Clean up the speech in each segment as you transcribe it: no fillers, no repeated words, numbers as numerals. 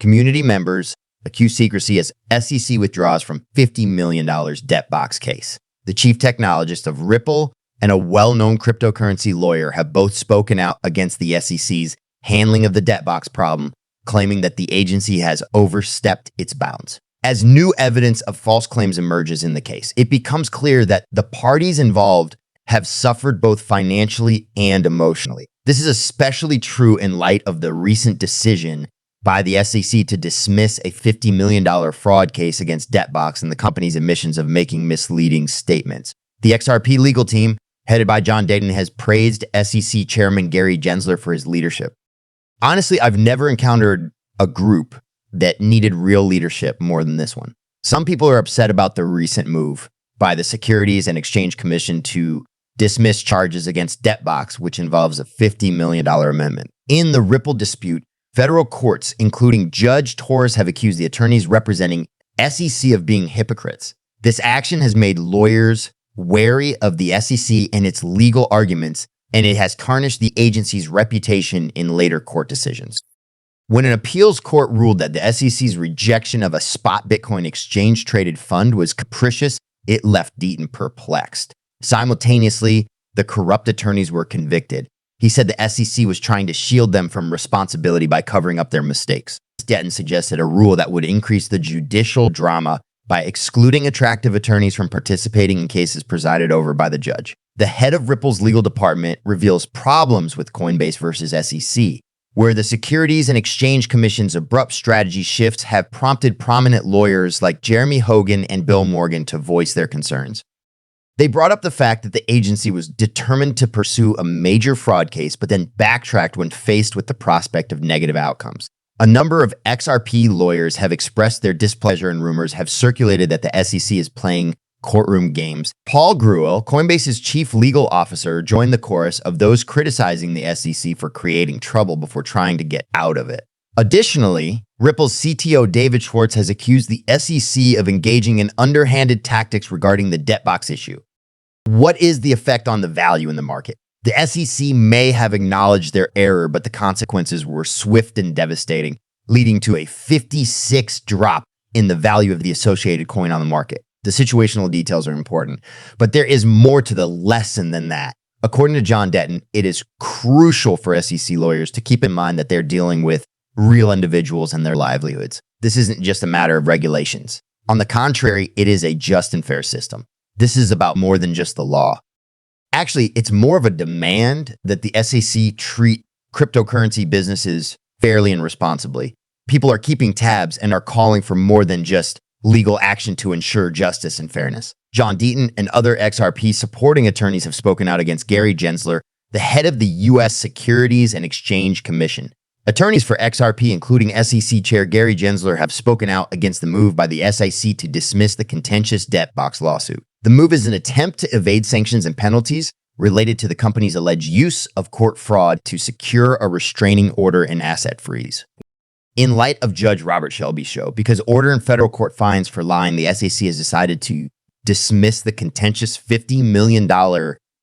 community members accuse secrecy as SEC withdraws from $50 million debt box case. The chief technologist of Ripple and a well-known cryptocurrency lawyer have both spoken out against the SEC's handling of the debt box problem, claiming that the agency has overstepped its bounds. As new evidence of false claims emerges in the case, it becomes clear that the parties involved have suffered both financially and emotionally. This is especially true in light of the recent decision by the SEC to dismiss a $50 million fraud case against Debtbox and the company's admissions of making misleading statements. The XRP legal team, headed by John Dayton, has praised SEC Chairman Gary Gensler for his leadership. Honestly, I've never encountered a group that needed real leadership more than this one. Some people are upset about the recent move by the Securities and Exchange Commission to dismiss charges against Debtbox, which involves a $50 million amendment. In the Ripple dispute, federal courts, including Judge Torres, have accused the attorneys representing SEC of being hypocrites. This action has made lawyers wary of the SEC and its legal arguments, and it has tarnished the agency's reputation in later court decisions. When an appeals court ruled that the SEC's rejection of a spot Bitcoin exchange-traded fund was capricious, it left Deaton perplexed. Simultaneously, the corrupt attorneys were convicted. He said the SEC was trying to shield them from responsibility by covering up their mistakes. Deaton suggested a rule that would increase the judicial drama by excluding attractive attorneys from participating in cases presided over by the judge. The head of Ripple's legal department reveals problems with Coinbase versus SEC, where the Securities and Exchange Commission's abrupt strategy shifts have prompted prominent lawyers like Jeremy Hogan and Bill Morgan to voice their concerns. They brought up the fact that the agency was determined to pursue a major fraud case, but then backtracked when faced with the prospect of negative outcomes. A number of XRP lawyers have expressed their displeasure, and rumors have circulated that the SEC is playing courtroom games. Paul Grewal, Coinbase's chief legal officer, joined the chorus of those criticizing the SEC for creating trouble before trying to get out of it. Additionally, Ripple's CTO David Schwartz has accused the SEC of engaging in underhanded tactics regarding the Debtbox issue. What is the effect on the value in the market? The SEC may have acknowledged their error, but the consequences were swift and devastating, leading to a 56 drop in the value of the associated coin on the market. The situational details are important, but there is more to the lesson than that. According to John Dayton, it is crucial for SEC lawyers to keep in mind that they're dealing with real individuals and their livelihoods. This isn't just a matter of regulations. On the contrary, it is a just and fair system. This is about more than just the law. Actually, it's more of a demand that the SEC treat cryptocurrency businesses fairly and responsibly. People are keeping tabs and are calling for more than just legal action to ensure justice and fairness. John Deaton and other XRP supporting attorneys have spoken out against Gary Gensler, the head of the U.S. Securities and Exchange Commission. Attorneys for XRP, including SEC Chair Gary Gensler, have spoken out against the move by the SEC to dismiss the contentious Debtbox lawsuit. The move is an attempt to evade sanctions and penalties related to the company's alleged use of court fraud to secure a restraining order and asset freeze. In light of Judge Robert Shelby's show, because order in federal court fines for lying, the SEC has decided to dismiss the contentious $50 million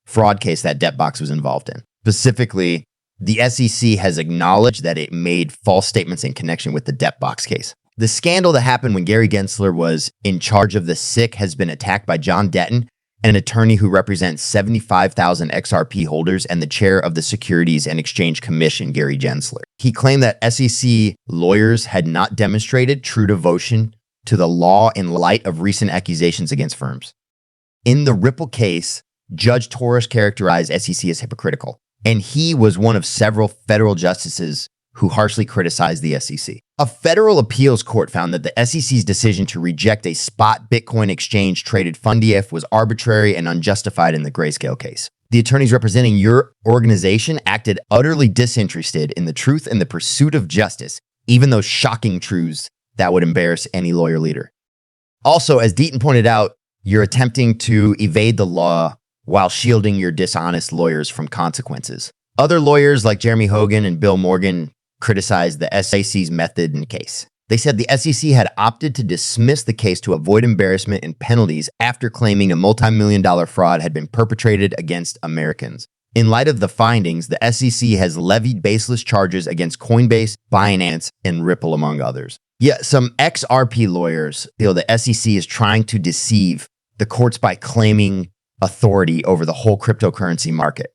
fraud case that Debtbox was involved in. Specifically, the SEC has acknowledged that it made false statements in connection with the Debtbox case. The scandal that happened when Gary Gensler was in charge of the SIC has been attacked by John Dayton, an attorney who represents 75,000 XRP holders, and the chair of the Securities and Exchange Commission, Gary Gensler. He claimed that SEC lawyers had not demonstrated true devotion to the law in light of recent accusations against firms. In the Ripple case, Judge Torres characterized SEC as hypocritical, and he was one of several federal justices who harshly criticized the SEC. A federal appeals court found that the SEC's decision to reject a spot Bitcoin exchange-traded fund ETF was arbitrary and unjustified in the Grayscale case. The attorneys representing your organization acted utterly disinterested in the truth and the pursuit of justice, even though shocking truths that would embarrass any lawyer leader. Also, as Deaton pointed out, you're attempting to evade the law while shielding your dishonest lawyers from consequences. Other lawyers like Jeremy Hogan and Bill Morgan criticized the SEC's method in the case. They said the SEC had opted to dismiss the case to avoid embarrassment and penalties after claiming a multi-million-dollar fraud had been perpetrated against Americans. In light of the findings, the SEC has levied baseless charges against Coinbase, Binance, and Ripple, among others. Yet some XRP lawyers feel the SEC is trying to deceive the courts by claiming authority over the whole cryptocurrency market.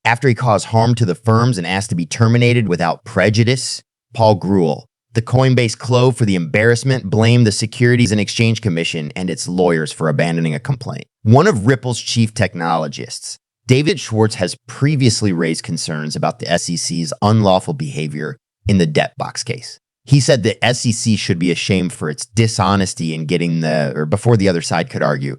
After he caused harm to the firms and asked to be terminated without prejudice, Paul Grewal, the Coinbase clove for the embarrassment, blamed the Securities and Exchange Commission and its lawyers for abandoning a complaint. One of Ripple's chief technologists, David Schwartz, has previously raised concerns about the SEC's unlawful behavior in the debt box case. He said the SEC should be ashamed for its dishonesty in getting before the other side could argue.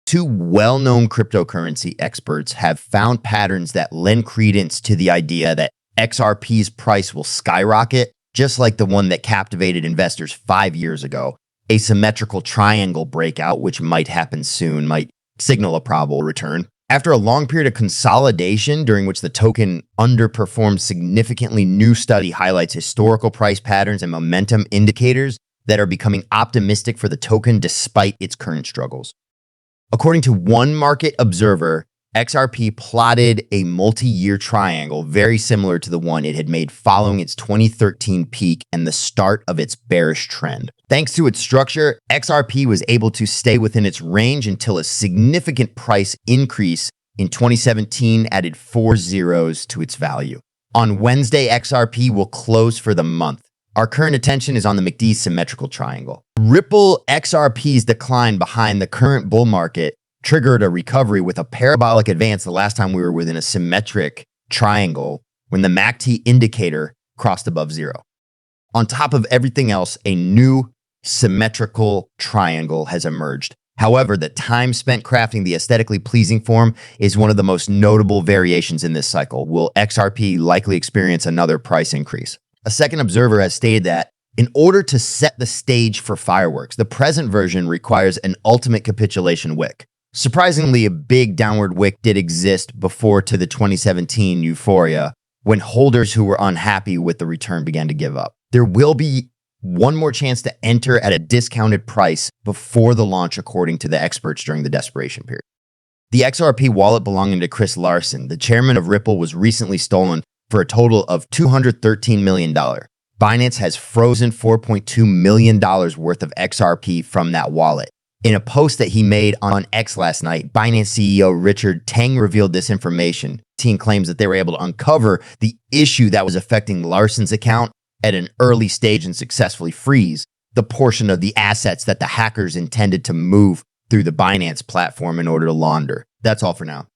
Two well-known cryptocurrency experts have found patterns that lend credence to the idea that XRP's price will skyrocket, just like the one that captivated investors 5 years ago. A symmetrical triangle breakout, which might happen soon, might signal a probable return. After a long period of consolidation during which the token underperformed significantly, new study highlights historical price patterns and momentum indicators that are becoming optimistic for the token despite its current struggles. According to one market observer, XRP plotted a multi-year triangle very similar to the one it had made following its 2013 peak and the start of its bearish trend. Thanks to its structure, XRP was able to stay within its range until a significant price increase in 2017 added 4 zeros to its value. On Wednesday, XRP will close for the month. Our current attention is on the MACD symmetrical triangle. Ripple XRP's decline behind the current bull market triggered a recovery with a parabolic advance the last time we were within a symmetric triangle when the MACD indicator crossed above zero. On top of everything else, a new symmetrical triangle has emerged. However, the time spent crafting the aesthetically pleasing form is one of the most notable variations in this cycle. Will XRP likely experience another price increase? A second observer has stated that in order to set the stage for fireworks, the present version requires an ultimate capitulation wick. Surprisingly, a big downward wick did exist before to the 2017 euphoria when holders who were unhappy with the return began to give up. There will be one more chance to enter at a discounted price before the launch, according to the experts during the desperation period. The XRP wallet belonging to Chris Larsen, the chairman of Ripple, was recently stolen for a total of $213 million. Binance has frozen $4.2 million worth of XRP from that wallet. In a post that he made on X last night, Binance CEO Richard Tang revealed this information. The team claims that they were able to uncover the issue that was affecting Larsen's account at an early stage and successfully freeze the portion of the assets that the hackers intended to move through the Binance platform in order to launder. That's all for now.